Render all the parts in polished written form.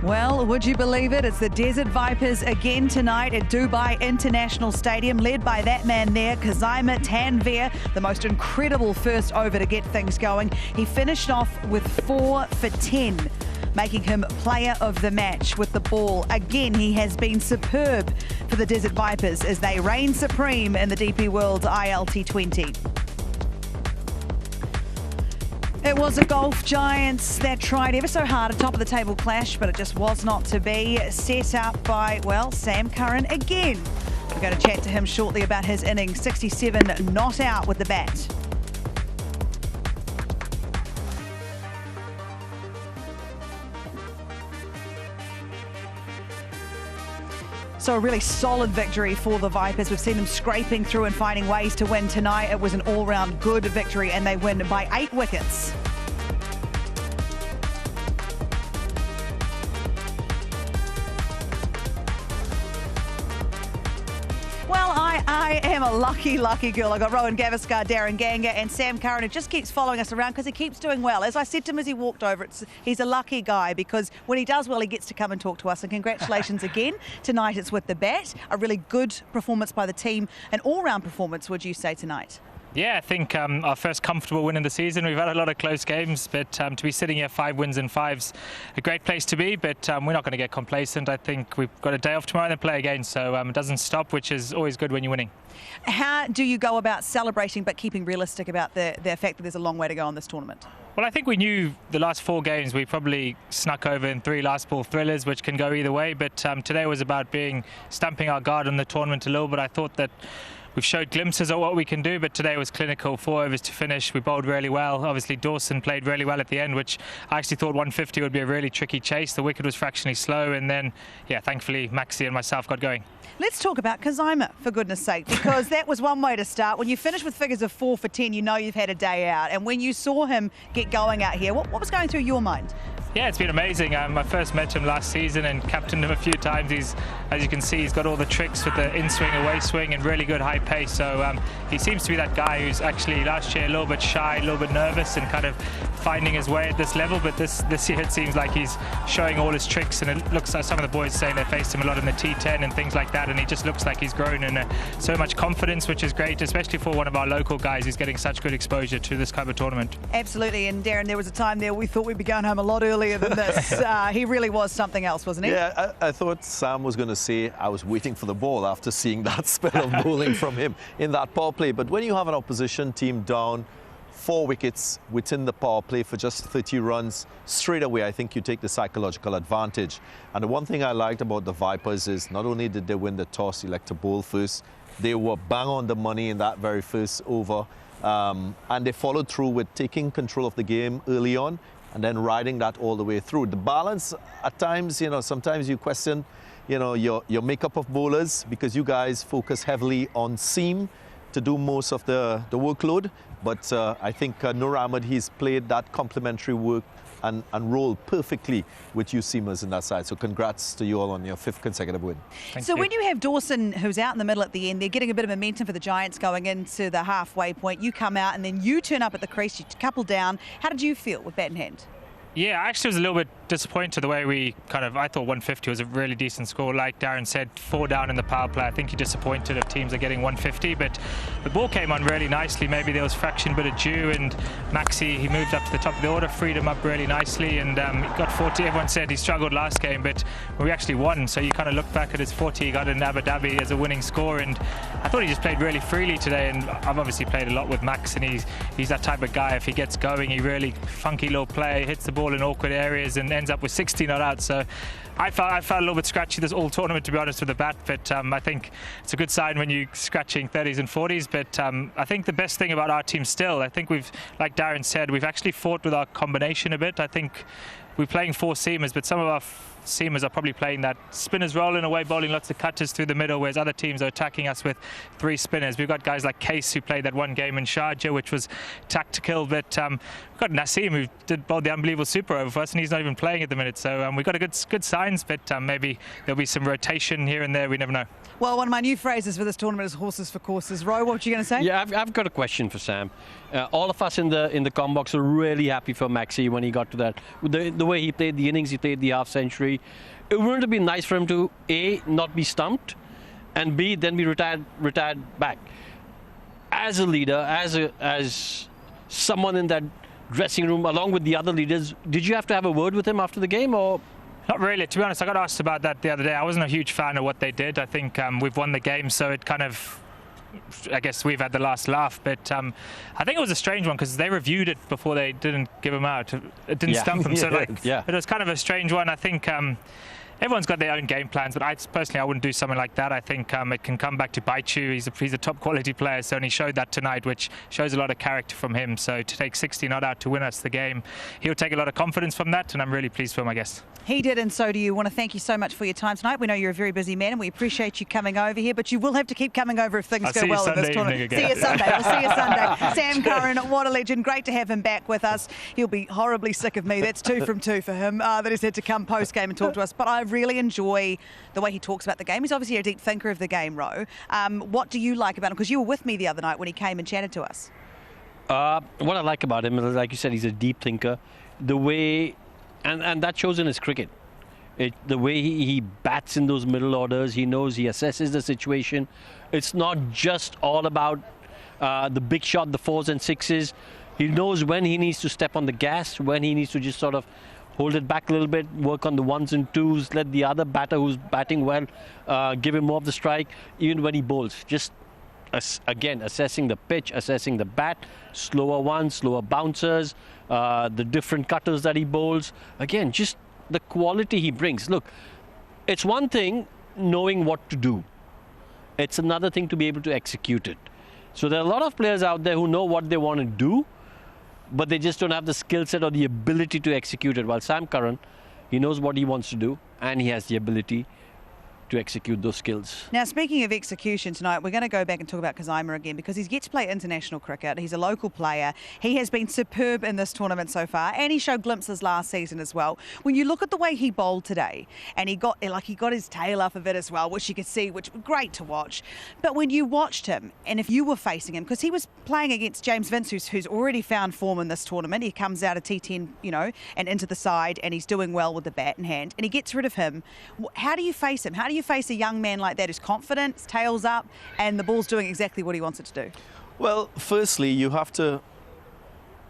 Well, would you believe it? It's the Desert Vipers again tonight at Dubai International Stadium, led by that man there, Tanveer, the most incredible first over to get things going. He finished off with 4 for 10, making him player of the match with the ball. Again, he has been superb for the Desert Vipers as they reign supreme in the DP World ILT20. It was a golf Giants that tried ever so hard, a top-of-the-table clash, but it just was not to be. Set up by, well, Sam Curran again. We're going to chat to him shortly about his innings. 67 not out with the bat. So a really solid victory for the Vipers. We've seen them scraping through and finding ways to win tonight. It was an all-round good victory and they win by 8 wickets. Well, I am a lucky girl. I got Rowan Gavaskar, Darren Ganga and Sam Curran, who just keeps following us around because he keeps doing well. As I said to him as he walked over, he's a lucky guy because when he does well, he gets to come and talk to us. And congratulations again. Tonight it's with the bat. A really good performance by the team. An all-round performance, would you say, tonight? Yeah, I think our first comfortable win in the season. We've had a lot of close games, but to be sitting here 5 wins in 5's a great place to be, but we're not going to get complacent. I think we've got a day off tomorrow and then play again, so it doesn't stop, which is always good when you're winning. How do you go about celebrating but keeping realistic about the fact that there's a long way to go on this tournament? Well, I think we knew the last 4 games we probably snuck over in 3 last ball thrillers, which can go either way, but today was about stamping our guard on the tournament a little bit. I thought that we've showed glimpses of what we can do, but today was clinical. 4 overs to finish. We bowled really well. Obviously, Dawson played really well at the end, which I actually thought 150 would be a really tricky chase. The wicket was fractionally slow, and then, yeah, thankfully, Maxi and myself got going. Let's talk about Kazima, for goodness sake, because that was one way to start. When you finish with figures of 4 for 10, you know you've had a day out. And when you saw him get going out here, what was going through your mind? Yeah, it's been amazing. I first met him last season and captained him a few times. As you can see, he's got all the tricks with the in-swing, away-swing and really good high pace. So he seems to be that guy who's actually last year a little bit shy, a little bit nervous and kind of finding his way at this level. But this year it seems like he's showing all his tricks, and it looks like some of the boys saying they faced him a lot in the T10 and things like that, and he just looks like he's grown in so much confidence, which is great, especially for one of our local guys who's getting such good exposure to this kind of tournament. Absolutely, and Darren, there was a time there we thought we'd be going home a lot earlier than this. He really was something else, wasn't he? Yeah, I thought Sam was going to say I was waiting for the ball after seeing that spell of bowling from him in that power play. But when you have an opposition team down 4 wickets within the power play for just 30 runs, straight away I think you take the psychological advantage. And the one thing I liked about the Vipers is not only did they win the toss, elect to bowl first, they were bang on the money in that very first over. And they followed through with taking control of the game early on and then riding that all the way through. The balance, at times, sometimes you question, your makeup of bowlers because you guys focus heavily on seam to do most of the workload. But I think Nur Ahmed, he's played that complementary work and role perfectly with you seamers in that side. So congrats to you all on your 5th consecutive win. Thank you. When you have Dawson, who's out in the middle at the end, they're getting a bit of momentum for the Giants going into the halfway point. You come out and then you turn up at the crease, you couple down. How did you feel with bat in hand? Yeah, I actually was a little bit disappointed the way we I thought 150 was a really decent score. Like Darren said, 4 down in the power play. I think you're disappointed if teams are getting 150, but the ball came on really nicely. Maybe there was fraction bit of dew, and Maxi, he moved up to the top of the order, freed him up really nicely, and he got 40. Everyone said he struggled last game, but we actually won. So you kind of look back at his 40 he got in Abu Dhabi as a winning score, and I thought he just played really freely today. And I've obviously played a lot with Max, and he's that type of guy. If he gets going, he really funky little play, hits the ball in awkward areas and ends up with 60 not out. So I felt a little bit scratchy this all tournament, to be honest, with the bat, but I think it's a good sign when you're scratching 30s and 40s. But I think the best thing about our team still, I think like Darren said, we've actually fought with our combination a bit. I think we're playing 4 seamers, but some of our seamers are probably playing that spinners rolling away, bowling lots of cutters through the middle, whereas other teams are attacking us with 3 spinners. We've got guys like Case who played that one game in Sharjah, which was tactical, but we've got Naseem who did bowl the unbelievable super over for us, and he's not even playing at the minute. So we've got good signs, but maybe there'll be some rotation here and there. We never know. Well, one of my new phrases for this tournament is horses for courses. Ro, what were you going to say? Yeah, I've got a question for Sam. All of us in the com box are really happy for Maxi when he got to that. The way he played the innings, he played the half century. delivery. It wouldn't have been nice for him to A, not be stumped, and B, then be retired back. As a leader, as someone in that dressing room, along with the other leaders, did you have to have a word with him after the game, or? Not really. To be honest, I got asked about that the other day. I wasn't a huge fan of what they did. I think we've won the game, so it kind of, I guess we've had the last laugh. But I think it was a strange one because they reviewed it before they didn't give him out. It didn't stump him. So it was kind of a strange one. I think everyone's got their own game plans, but I wouldn't do something like that. I think it can come back to bite you. He's a top quality player, so and he showed that tonight, which shows a lot of character from him. So to take 60 not out to win us the game, he'll take a lot of confidence from that, and I'm really pleased for him, I guess. He did, and so do you. Want to thank you so much for your time tonight. We know you're a very busy man, and we appreciate you coming over here, but you will have to keep coming over if things go well in this tournament. See you Sunday. We'll see you Sunday. Sam Curran, what a legend. Great to have him back with us. He'll be horribly sick of me. That's 2 from 2 for him, that he's had to come post-game and talk to us. But I really enjoy the way he talks about the game. He's obviously a deep thinker of the game, Ro. What do you like about him? Because you were with me the other night when he came and chatted to us. What I like about him is, like you said, he's a deep thinker. The way, and that shows in his cricket. The way he bats in those middle orders, he knows, he assesses the situation. It's not just all about the big shot, the 4s and 6s. He knows when he needs to step on the gas, when he needs to just sort of hold it back a little bit, work on the 1s and 2s, let the other batter who's batting well give him more of the strike, even when he bowls. Just, again, assessing the pitch, assessing the bat, slower ones, slower bouncers, the different cutters that he bowls. Again, just the quality he brings. Look, it's one thing knowing what to do. It's another thing to be able to execute it. So there are a lot of players out there who know what they want to do, but they just don't have the skill set or the ability to execute it. While Sam Curran, he knows what he wants to do, and he has the ability to execute those skills. Now, speaking of execution tonight, we're going to go back and talk about Kazima again because he's yet to play international cricket. He's a local player. He has been superb in this tournament so far, and he showed glimpses last season as well. When you look at the way he bowled today, and he got his tail off of it as well, which you could see, which was great to watch. But when you watched him, and if you were facing him, because he was playing against James Vince, who's already found form in this tournament. He comes out of T10, and into the side, and he's doing well with the bat in hand, and he gets rid of him. How do you face him? How do you face a young man like that who's confident, his tail's up, and the ball's doing exactly what he wants it to do? Well, firstly, you have to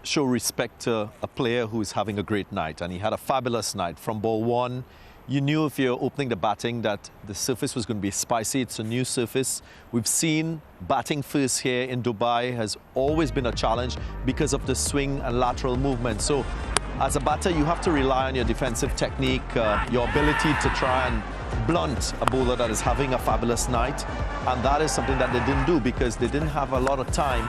show respect to a player who's having a great night, and he had a fabulous night. From ball 1, you knew if you're opening the batting that the surface was going to be spicy. It's a new surface. We've seen batting first here in Dubai has always been a challenge because of the swing and lateral movement. So as a batter, you have to rely on your defensive technique, your ability to try and blunt a bowler that is having a fabulous night, and that is something that they didn't do because they didn't have a lot of time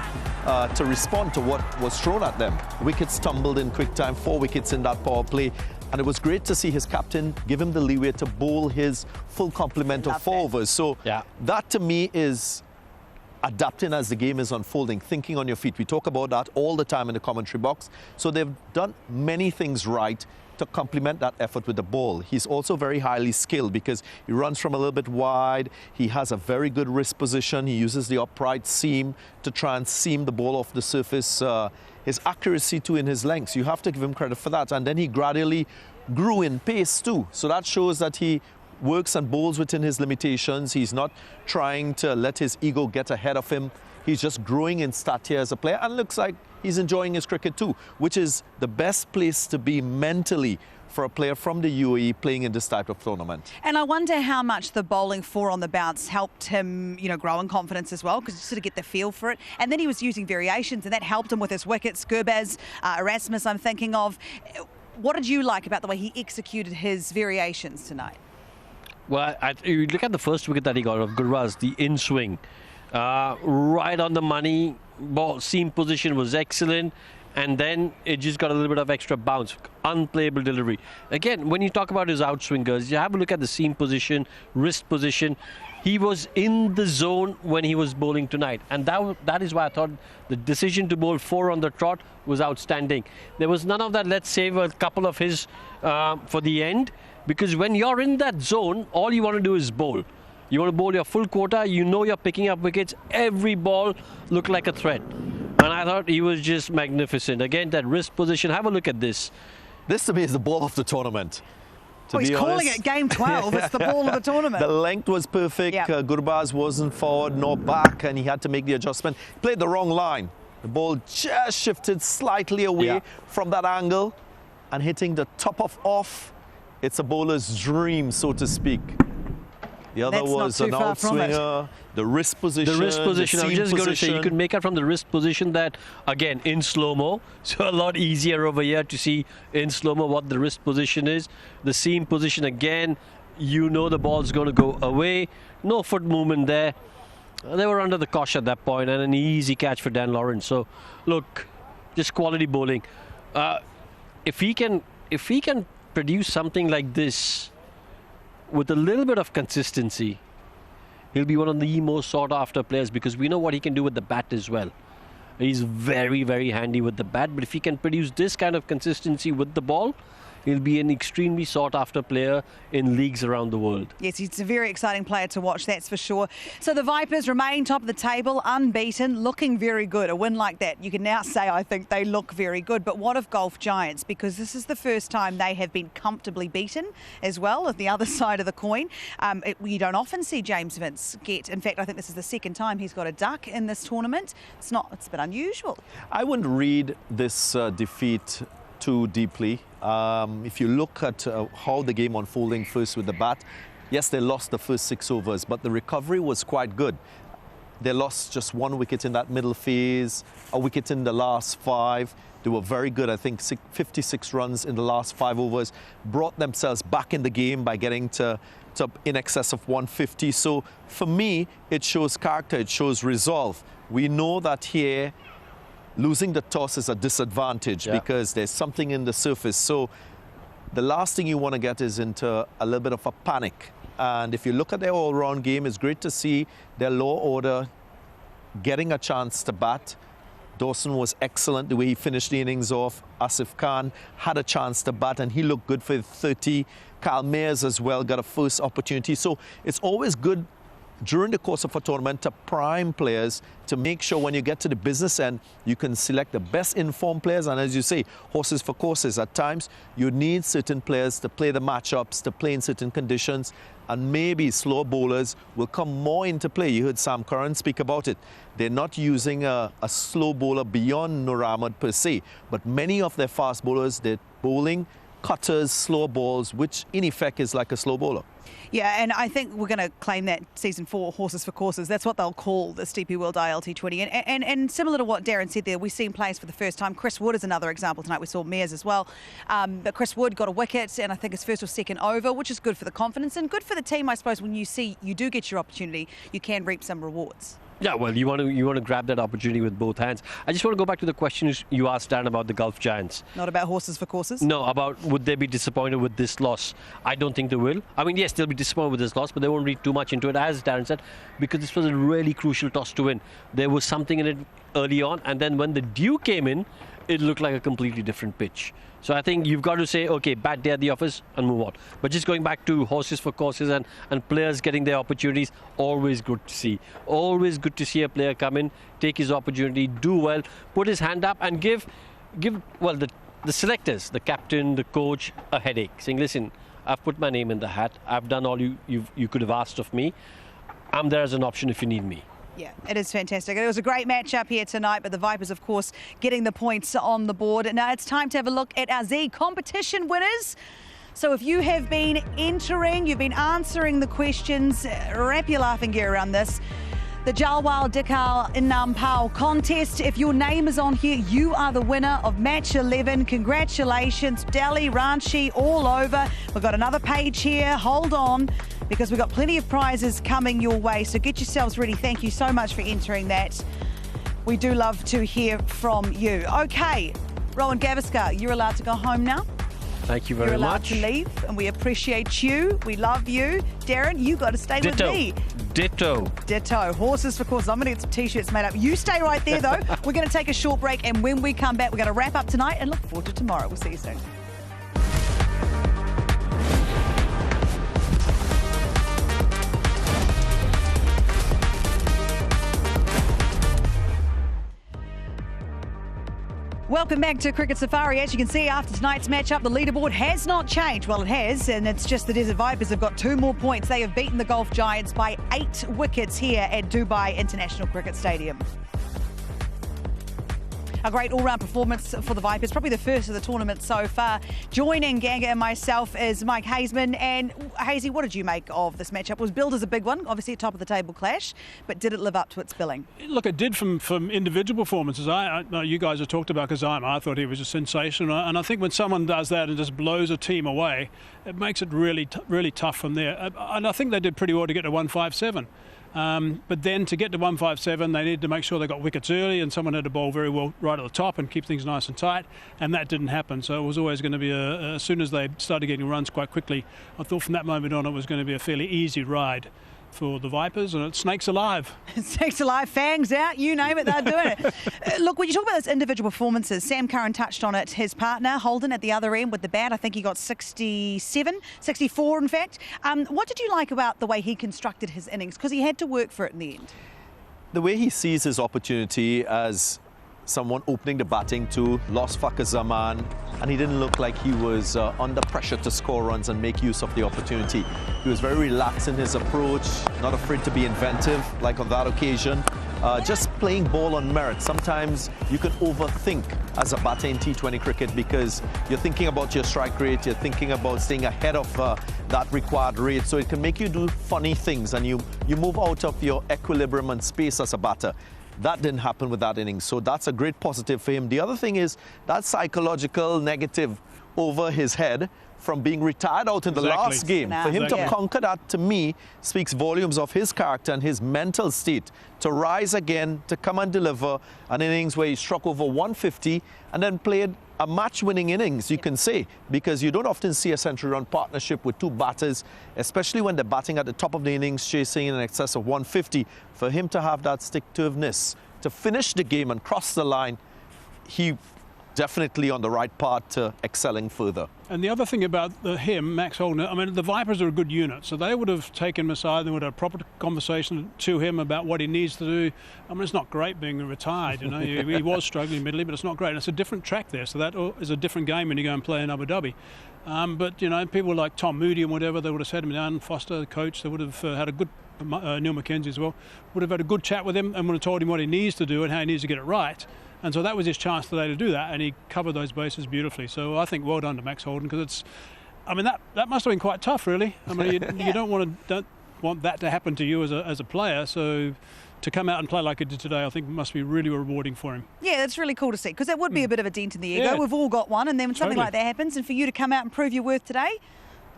to respond to what was thrown at them. Wickets tumbled in quick time, 4 wickets in that power play, and it was great to see his captain give him the leeway to bowl his full complement of 4 overs. So that to me is adapting as the game is unfolding, thinking on your feet. We talk about that all the time in the commentary box. So they've done many things right to complement that effort with the ball. He's also very highly skilled because he runs from a little bit wide. He has a very good wrist position. He uses the upright seam to try and seam the ball off the surface. His accuracy too in his lengths, you have to give him credit for that. And then he gradually grew in pace too. So that shows that he works and bowls within his limitations. He's not trying to let his ego get ahead of him. He's just growing in stature as a player, and looks like he's enjoying his cricket too, which is the best place to be mentally for a player from the UAE playing in this type of tournament. And I wonder how much the bowling 4 on the bounce helped him, grow in confidence as well, because you sort of get the feel for it. And then he was using variations, and that helped him with his wickets. Gurbaz, Erasmus, I'm thinking of. What did you like about the way he executed his variations tonight? Well, you look at the first wicket that he got of Gurbaz, the in-swing. Right on the money, ball seam position was excellent, and then it just got a little bit of extra bounce, unplayable delivery. Again, when you talk about his outswingers, you have a look at the seam position, wrist position. He was in the zone when he was bowling tonight, and that is why I thought the decision to bowl 4 on the trot was outstanding. There was none of that, let's save a couple of his for the end, because when you're in that zone, all you want to do is bowl. You want to bowl your full quota, you're picking up wickets, every ball looked like a threat. And I thought he was just magnificent. Again, that wrist position, have a look at this. This to me is the ball of the tournament. To he's be calling honest. it game 12. It's the ball of the tournament. The length was perfect. Yep. Gurbaz wasn't forward nor back, and he had to make the adjustment. Played the wrong line. The ball just shifted slightly away from that angle, and hitting the top of off. It's a bowler's dream, so to speak. The other was an outswinger, the wrist position. The wrist position, I was just going to say, you could make out from the wrist position that, again, in slow-mo. So a lot easier over here to see in slow-mo what the wrist position is. The seam position, again, you know the ball's going to go away. No foot movement there. They were under the cosh at that point, and an easy catch for Dan Lawrence. So, look, just quality bowling. If he can produce something like this with a little bit of consistency, he'll be one of the most sought-after players, because we know what he can do with the bat as well. He's very, very handy with the bat, but if he can produce this kind of consistency with the ball, he'll be an extremely sought-after player in leagues around the world. Yes, he's a very exciting player to watch, that's for sure. So the Vipers remain top of the table, unbeaten, looking very good. A win like that, you can now say, I think they look very good. But what of Golf Giants? Because this is the first time they have been comfortably beaten as well, at the other side of the coin. You don't often see James Vince get, in fact, I think this is the second time he's got a duck in this tournament. It's a bit unusual. I wouldn't read this defeat too deeply. If you look at how the game unfolding first with the bat, yes, they lost the first 6 overs, but the recovery was quite good. They lost just 1 wicket in that middle phase, a wicket in the last 5. They were very good, I think 56 runs in the last 5 overs, brought themselves back in the game by getting to in excess of 150. So for me, it shows character, it shows resolve. We know that here, losing the toss is a disadvantage because there's something in the surface. So the last thing you want to get is into a little bit of a panic. And if you look at their all-round game, it's great to see their lower order getting a chance to bat. Dawson was excellent the way he finished the innings off. Asif Khan had a chance to bat, and he looked good for 30. Kyle Mayers as well got a first opportunity. So it's always good during the course of a tournament to prime players to make sure when you get to the business end, you can select the best informed players. And as you say, horses for courses. At times, you need certain players to play the matchups, to play in certain conditions, and maybe slow bowlers will come more into play. You heard Sam Curran speak about it. They're not using a slow bowler beyond Nur Ahmed per se, but many of their fast bowlers, they're bowling cutters, slow balls, which in effect is like a slow bowler. Yeah, and I think we're going to claim that season 4 horses for courses. That's what they'll call the DP World ILT20. And similar to what Darren said there, we've seen players for the first time. Chris Wood is another example tonight. We saw Mears as well. But Chris Wood got a wicket, and I think his first or second over, which is good for the confidence and good for the team, I suppose. When you do get your opportunity, you can reap some rewards. Yeah, well, you want to grab that opportunity with both hands. I just want to go back to the question you asked, Dan, about the Gulf Giants. Not about horses for courses? No, about would they be disappointed with this loss? I don't think they will. I mean, yes, they'll be disappointed with this loss, but they won't read too much into it, as Darren said, because this was a really crucial toss to win. There was something in it early on, and then when the dew came in, it looked like a completely different pitch. So I think you've got to say, okay, bad day at the office and move on. But just going back to horses for courses and players getting their opportunities, always good to see. Always good to see a player come in, take his opportunity, do well, put his hand up and give well, the selectors, the captain, the coach, a headache, saying, listen, I've put my name in the hat. I've done all you could have asked of me. I'm there as an option if you need me. Yeah, it is fantastic. It was a great match-up here tonight, but the Vipers, of course, getting the points on the board. Now it's time to have a look at our Z competition winners. So if you have been entering, you've been answering the questions, wrap your laughing gear around this. The Jalwal Dikal Innam Pao contest. If your name is on here, you are the winner of match 11. Congratulations, Delhi, Ranchi, all over. We've got another page here. Hold on, because we've got plenty of prizes coming your way. So get yourselves ready. Thank you so much for entering that. We do love to hear from you. Okay, Rowan Gavaskar, you're allowed to go home now. Thank you very much. You're allowed to leave, and we appreciate you. We love you. Darren, you got to stay with me. Ditto. Horses for courses. I'm going to get some T-shirts made up. You stay right there, though. We're going to take a short break, and when we come back, we're going to wrap up tonight and look forward to tomorrow. We'll see you soon. Welcome back to Cricket Safari. As you can see, after tonight's matchup, the leaderboard has not changed. Well, it has, and it's just the Desert Vipers have got 2 more points. They have beaten the Gulf Giants by 8 wickets here at Dubai International Cricket Stadium. A great all-round performance for the Vipers, probably the first of the tournament so far. Joining Ganga and myself is Mike Hazeman. And Hazy, what did you make of this matchup? It was billed as a big one, obviously a top-of-the-table clash, but did it live up to its billing? Look, it did from individual performances. You guys have talked about Kazima. I thought he was a sensation, and I think when someone does that and just blows a team away, it makes it really tough from there. And I think they did pretty well to get to 157. But then to get to 157, they needed to make sure they got wickets early, and someone had to bowl very well right at the top and keep things nice and tight, and that didn't happen. So it was always going to be as soon as they started getting runs quite quickly, I thought from that moment on it was going to be a fairly easy ride for the Vipers, and it's snakes alive. Snakes alive, fangs out, you name it, they're doing it. Look, when you talk about those individual performances, Sam Curran touched on it. His partner, Holden, at the other end with the bat, I think he got 67, 64 in fact. What did you like about the way he constructed his innings? Because he had to work for it in the end. The way he sees his opportunity as someone opening the batting to lost for Kazima, and he didn't look like he was under pressure to score runs and make use of the opportunity. He was very relaxed in his approach, not afraid to be inventive like on that occasion. Just playing ball on merit. Sometimes you can overthink as a batter in T20 cricket because you're thinking about your strike rate, you're thinking about staying ahead of that required rate, so it can make you do funny things and you move out of your equilibrium and space as a batter. That didn't happen with that innings, so that's a great positive for him. The other thing is that psychological negative over his head from being retired out in the last game. For him to conquer that, to me, speaks volumes of his character and his mental state to rise again, to come and deliver an innings where he struck over 150 and then played a match-winning innings, you can say, because you don't often see a century-run partnership with 2 batters, especially when they're batting at the top of the innings, chasing in excess of 150. For him to have that stick-to-itiveness, to finish the game and cross the line, he definitely on the right path to excelling further. And the other thing about him, Max Holden, I mean, the Vipers are a good unit, so they would have taken him aside, they would have a proper conversation to him about what he needs to do. I mean, it's not great being retired, you know, he was struggling middle, but it's not great. And it's a different track there, so that is a different game when you go and play in Abu Dhabi. But, you know, people like Tom Moody and whatever, they would have sat him down, Foster, the coach, they would have had a good, Neil McKenzie as well, would have had a good chat with him and would have told him what he needs to do and how he needs to get it right. And so that was his chance today to do that, and he covered those bases beautifully. So I think well done to Max Holden, because it's, I mean, that must have been quite tough, really. I mean, you don't want that to happen to you as a player. So to come out and play like he did today, I think must be really rewarding for him. Yeah, that's really cool to see, because it would be a bit of a dent in the ego. Yeah. We've all got one, and then when something like that happens, and for you to come out and prove your worth today,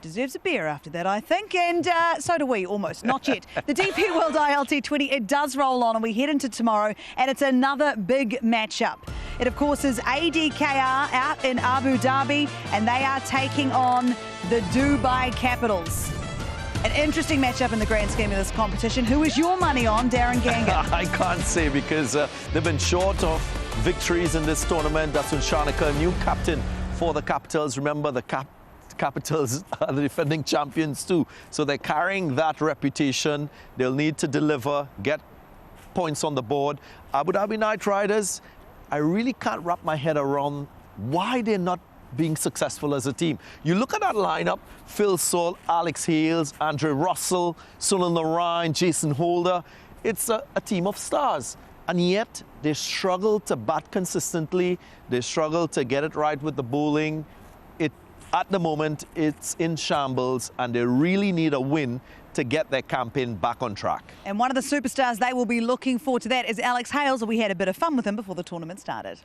deserves a beer after that, I think, and so do we, almost. Not yet. The DP World ILT20, it does roll on, and we head into tomorrow, and it's another big matchup. It, of course, is ADKR out in Abu Dhabi, and they are taking on the Dubai Capitals. An interesting matchup in the grand scheme of this competition. Who is your money on, Darren Ganga? I can't say, because they've been short of victories in this tournament. That's Shanika, new captain for the Capitals. Remember, the Capitals are the defending champions too, so they're carrying that reputation. They'll need to deliver, get points on the board. Abu Dhabi Knight Riders, I really can't wrap my head around why they're not being successful as a team. You look at that lineup: Phil Saul, Alex Hales, Andre Russell, Sunil Narayan, Jason Holder. It's a team of stars, and yet they struggle to bat consistently. They struggle to get it right with the bowling. At the moment, it's in shambles, and they really need a win to get their campaign back on track. And one of the superstars they will be looking for to that is Alex Hales. We had a bit of fun with him before the tournament started.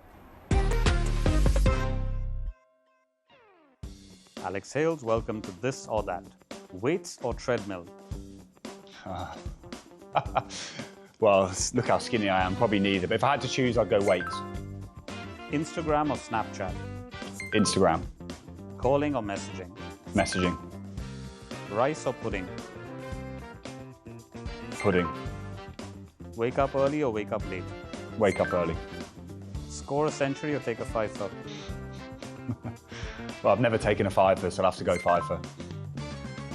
Alex Hales, welcome to This or That. Weights or treadmill? Well, look how skinny I am, probably neither. But if I had to choose, I'd go weights. Instagram or Snapchat? Instagram. Calling or messaging? Messaging. Rice or pudding? Pudding. Wake up early or wake up late? Wake up early. Score a century or take a fifer? Well, I've never taken a fifer, so I'll have to go fifer.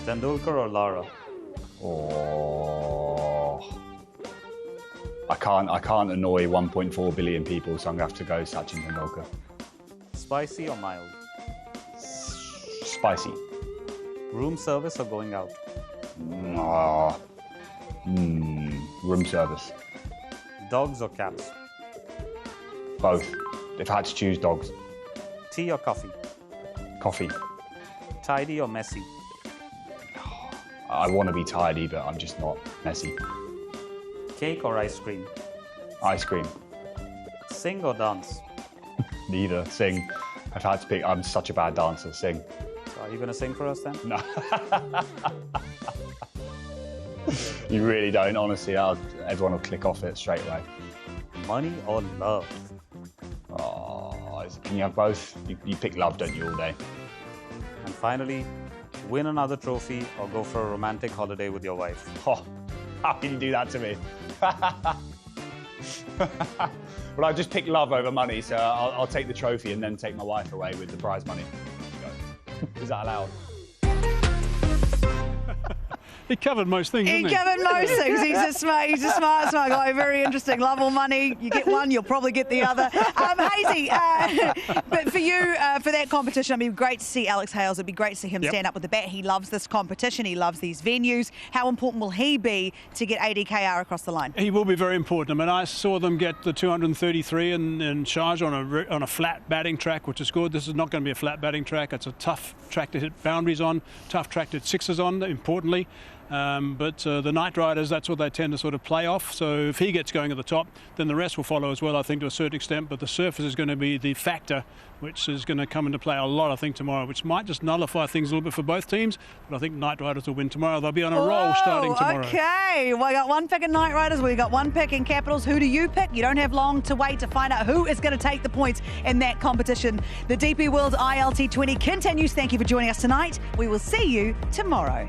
Tendulkar or Lara? Oh, I can't annoy 1.4 billion people, so I'm going to have to go Sachin Tendulkar. Spicy or mild? Spicy. Room service or going out? Room service. Dogs or cats? Both. If I had to choose, dogs. Tea or coffee? Coffee. Tidy or messy? I want to be tidy, but I'm just not messy. Cake or ice cream? Ice cream. Sing or dance? Neither. Sing. If I had to pick, I'm such a bad dancer. Sing. So are you going to sing for us then? No. You really don't, honestly. Everyone will click off it straight away. Money or love? Oh, can you have both? You pick love, don't you, all day? And finally, win another trophy or go for a romantic holiday with your wife? Oh, how can you do that to me? Well, I just picked love over money, so I'll take the trophy and then take my wife away with the prize money. Is that allowed? He covered most things, didn't he? He covered most things. He's a smart guy. Very interesting. Love or money. You get one, you'll probably get the other. Hazy, but for you, for that competition, it'd be great to see Alex Hales. It'd be great to see him stand up with the bat. He loves this competition. He loves these venues. How important will he be to get ADKR across the line? He will be very important. I mean, I saw them get the 233 in Sharjah on a flat batting track, which is good. This is not going to be a flat batting track. It's a tough track to hit boundaries on, tough track to hit sixes on, importantly. But the Knight Riders, that's what they tend to sort of play off. So if he gets going at the top, then the rest will follow as well, I think, to a certain extent. But the surface is going to be the factor which is going to come into play a lot, I think, tomorrow, which might just nullify things a little bit for both teams. But I think Knight Riders will win tomorrow. They'll be on a roll starting tomorrow. Okay, well, we got one pick in Knight Riders. We got one pick in Capitals. Who do you pick? You don't have long to wait to find out who is going to take the points in that competition. The DP World ILT20 continues. Thank you for joining us tonight. We will see you tomorrow.